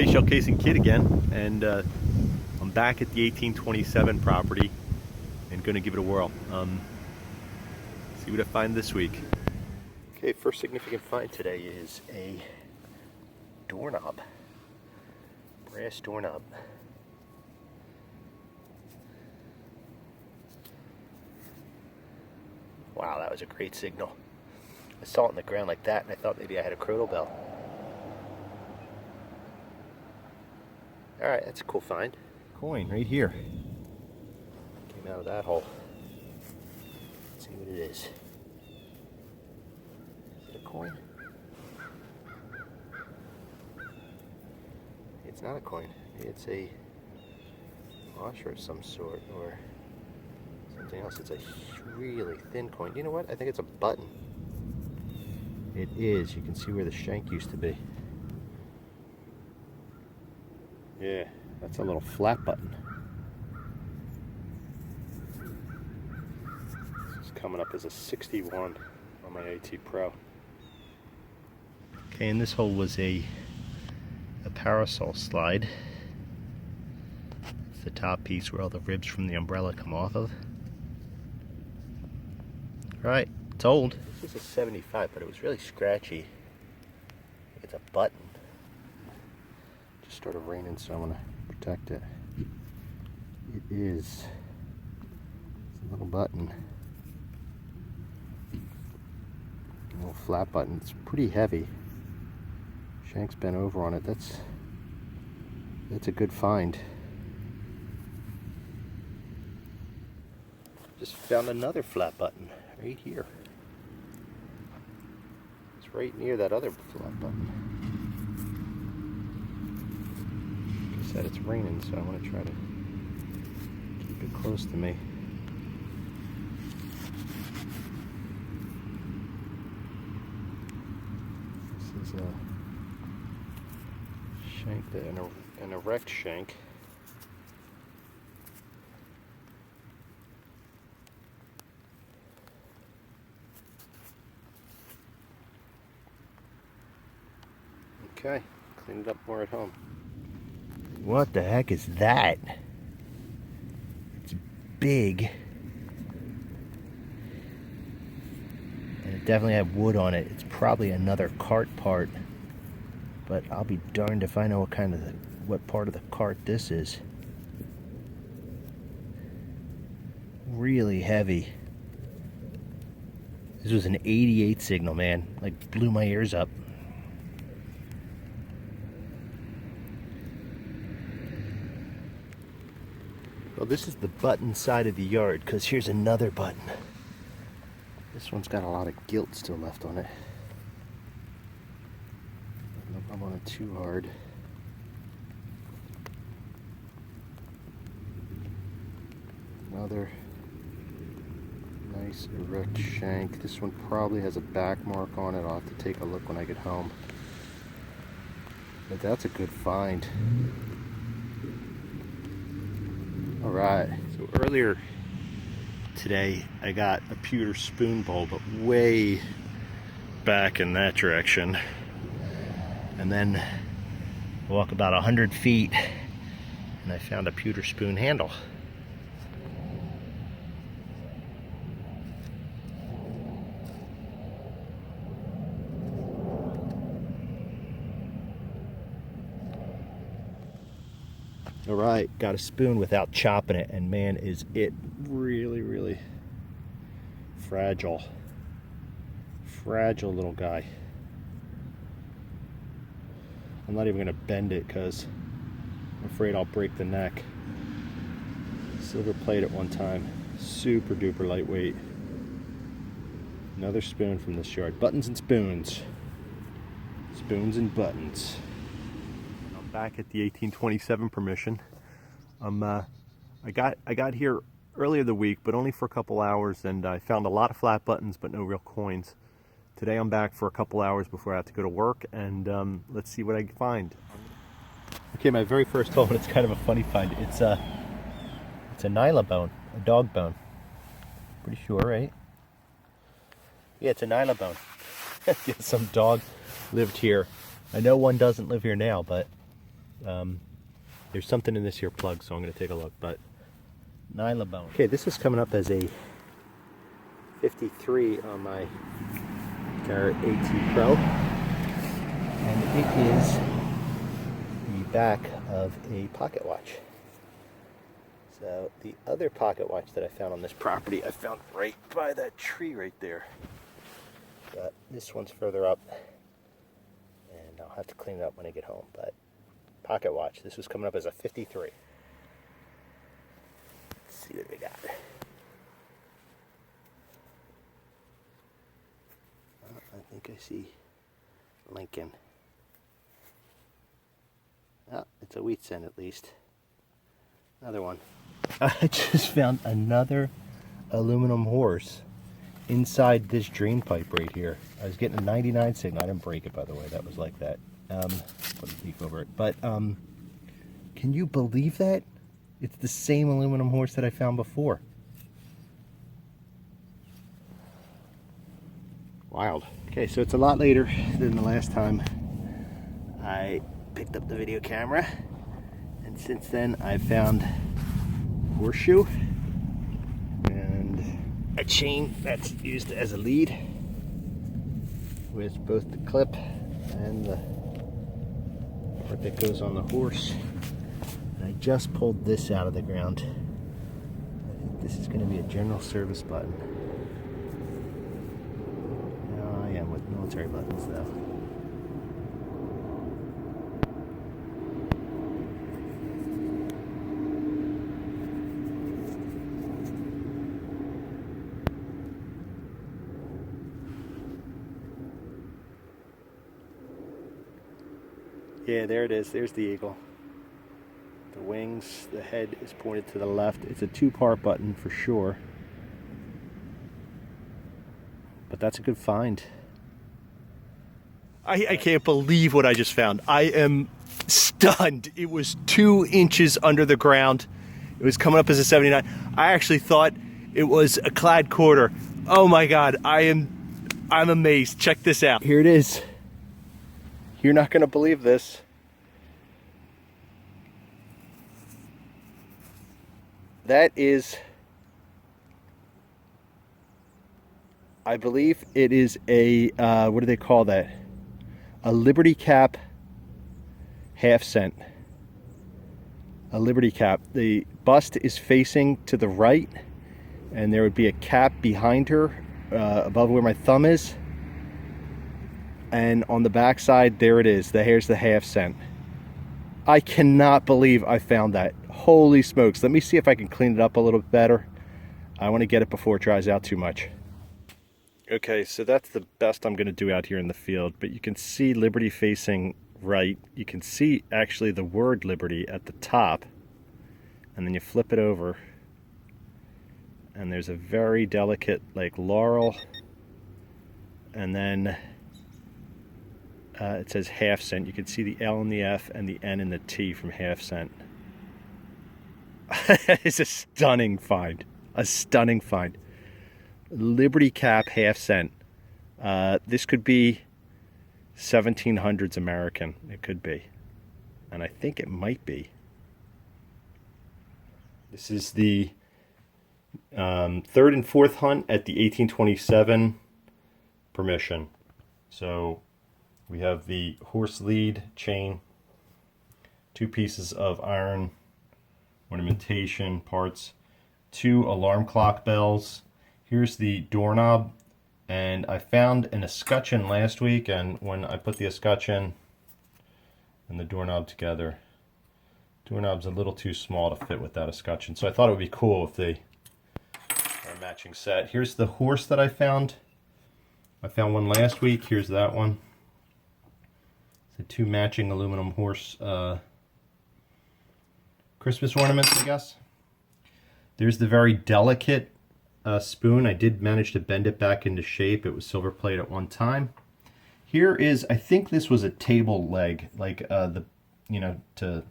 Hey, shell casing kid again, and I'm back at the 1827 property and going to give it a whirl. See what I find this week. Okay, first significant find today is a doorknob, brass doorknob. Wow, that was a great signal. I saw it on the ground like that, and I thought maybe I had a chronal bell. Alright, that's a cool find. Coin right here. Came out of that hole. Let's see what it is. Is it a coin? It's not a coin. It's a washer of some sort or something else. It's a really thin coin. You know what? I think it's a button. It is. You can see where the shank used to be. Yeah, that's a little flat button. This is coming up as a 61 on my AT Pro. Okay, and this hole was a parasol slide. It's the top piece where all the ribs from the umbrella come off of. Right, it's old. This is a 75, but it was really scratchy. It's a button. Started raining, so I want to protect it. It is. It's a little button. A little flat button. It's pretty heavy. Shank's bent over on it. That's a good find. Just found another flat button right here. It's right near that other flat button. Said it's raining, so I want to try to keep it close to me. This is a shank, an erect shank. Okay, clean it up more at home. What the heck is that? It's big. And it definitely had wood on it. It's probably another cart part. But I'll be darned if I know what part of the cart this is. Really heavy. This was an 88 signal, man. Like, blew my ears up. Well, this is the button side of the yard, because here's another button. This one's got a lot of gilt still left on it. I don't rub on it too hard. Another nice erect shank. This one probably has a back mark on it. I'll have to take a look when I get home. But that's a good find. Alright, so earlier today I got a pewter spoon bowl, but way back in that direction. And then I walk about 100 feet and I found a pewter spoon handle. Alright, got a spoon without chopping it, and man, is it really, really fragile. Fragile little guy. I'm not even going to bend it because I'm afraid I'll break the neck. Silver plate at one time. Super duper lightweight. Another spoon from this yard. Buttons and spoons. Spoons and buttons. Back at the 1827 permission. I got here earlier the week, but only for a couple hours, and I found a lot of flat buttons but no real coins. Today I'm back for a couple hours before I have to go to work, and let's see what I can find. Okay, my very first hole, and it's kind of a funny find. It's a nyla bone, a dog bone. Pretty sure, right? Yeah, it's a nyla bone. Some dog lived here. I know one doesn't live here now, but There's something in this here plug, so I'm going to take a look. But nylon. Okay, this is coming up as a 53 on my Garrett AT Pro, and it is the back of a pocket watch. So the other pocket watch that I found on this property, I found right by that tree right there. But this one's further up, and I'll have to clean it up when I get home. But pocket watch, this was coming up as a 53. Let's see what we got. I think I see Lincoln. Oh, it's a wheat cent at least. Another one. I just found another aluminum horse inside this drain pipe right here. I was getting a 99 signal. I didn't break it, by the way. That was like that. Put a leaf over it. But can you believe that? It's the same aluminum horse that I found before. Wild. Okay, so it's a lot later than the last time I picked up the video camera. And since then, I've found a horseshoe and a chain that's used as a lead with both the clip and the part that goes on the horse. And I just pulled this out of the ground. I think this is going to be a general service button. Now I am with military buttons though. Yeah, there it is. There's the eagle. The wings, the head is pointed to the left. It's a two-part button for sure. But that's a good find. I can't believe what I just found. I am stunned. It was 2 inches under the ground. It was coming up as a 79. I actually thought it was a clad quarter. Oh my God, I'm amazed. Check this out. Here it is. You're not going to believe this. That is, I believe it is a, what do they call that? A Liberty Cap half cent. A Liberty Cap. The bust is facing to the right, and there would be a cap behind her, above where my thumb is. And on the back side, there it is. Here's the half cent. I cannot believe I found that. Holy smokes. Let me see if I can clean it up a little bit better. I want to get it before it dries out too much. Okay, so that's the best I'm going to do out here in the field. But you can see Liberty facing right. You can see actually the word Liberty at the top. And then you flip it over. And there's a very delicate, like, laurel. And then it says half cent. You can see the L and the F and the N and the T from half cent. It's a stunning find. A stunning find. Liberty Cap half cent. This could be 1700s American. It could be. And I think it might be. This is the third and fourth hunt at the 1827 permission. So we have the horse lead chain, 2 pieces of iron ornamentation parts, 2 alarm clock bells. Here's the doorknob, and I found an escutcheon last week, and when I put the escutcheon and the doorknob together, doorknob's a little too small to fit with that escutcheon, so I thought it would be cool if they are a matching set. Here's the horse that I found. I found one last week. Here's that one. 2 matching aluminum horse Christmas ornaments, I guess. There's the very delicate spoon. I did manage to bend it back into shape. It was silver plate at one time. Here is, I think this was a table leg, like to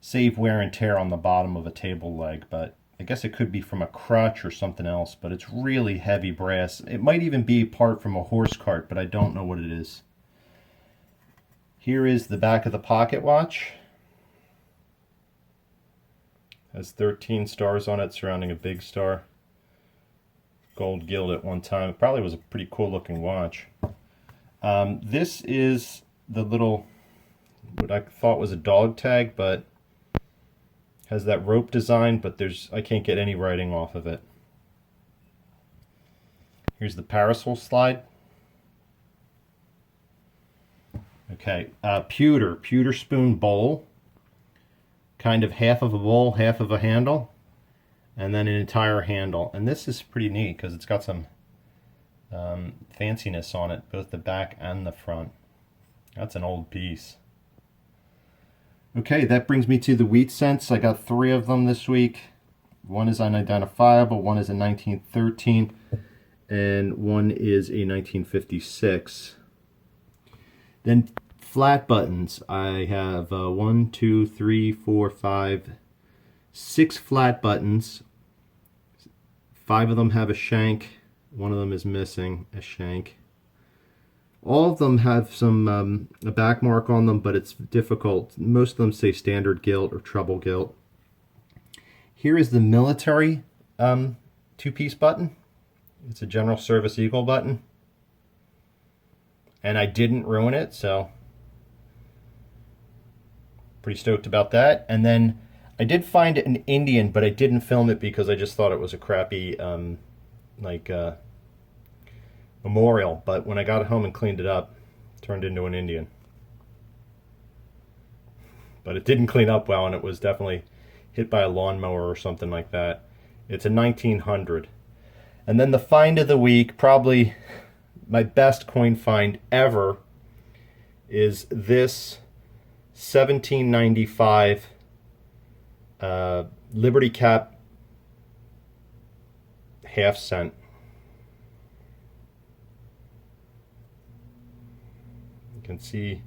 save wear and tear on the bottom of a table leg, but I guess it could be from a crutch or something else, but it's really heavy brass. It might even be part from a horse cart, but I don't know what it is. Here is the back of the pocket watch. Has 13 stars on it surrounding a big star. Gold gilt at one time. It probably was a pretty cool looking watch. This is the little, what I thought was a dog tag, but has that rope design, but I can't get any writing off of it. Here's the parasol slide. Okay, pewter spoon bowl. Kind of half of a bowl, half of a handle, and then an entire handle. And this is pretty neat because it's got some fanciness on it, both the back and the front. That's an old piece. Okay, that brings me to the wheat cents. I got 3 of them this week. One is unidentifiable, one is a 1913, and one is a 1956. Then flat buttons. I have 1, 2, 3, 4, 5, 6 flat buttons. 5 of them have a shank. One of them is missing a shank. All of them have some a back mark on them, but it's difficult. Most of them say standard gilt or treble gilt. Here is the military 2-piece button. It's a general service eagle button. And I didn't ruin it, so pretty stoked about that. And then I did find an Indian, but I didn't film it because I just thought it was a crappy memorial. But when I got it home and cleaned it up, it turned into an Indian. But it didn't clean up well, and it was definitely hit by a lawnmower or something like that. It's a 1900. And then the find of the week, probably my best coin find ever, is this 1795 Liberty Cap half cent. You can see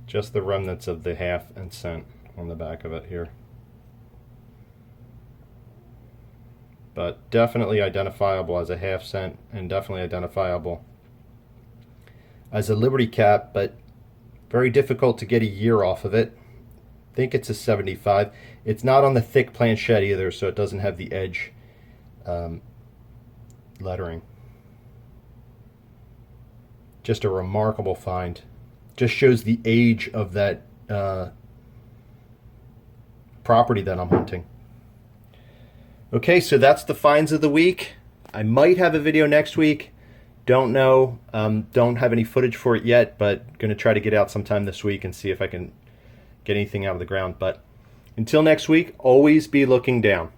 just the remnants of the half and cent on the back of it here. But definitely identifiable as a half cent, and definitely identifiable as a Liberty Cap, but very difficult to get a year off of it. I think it's a 75. It's not on the thick planchette either, so it doesn't have the edge lettering. Just a remarkable find. Just shows the age of that property that I'm hunting. Okay, so that's the finds of the week. I might have a video next week. Don't know. Don't have any footage for it yet, but going to try to get out sometime this week and see if I can get anything out of the ground. But until next week, always be looking down.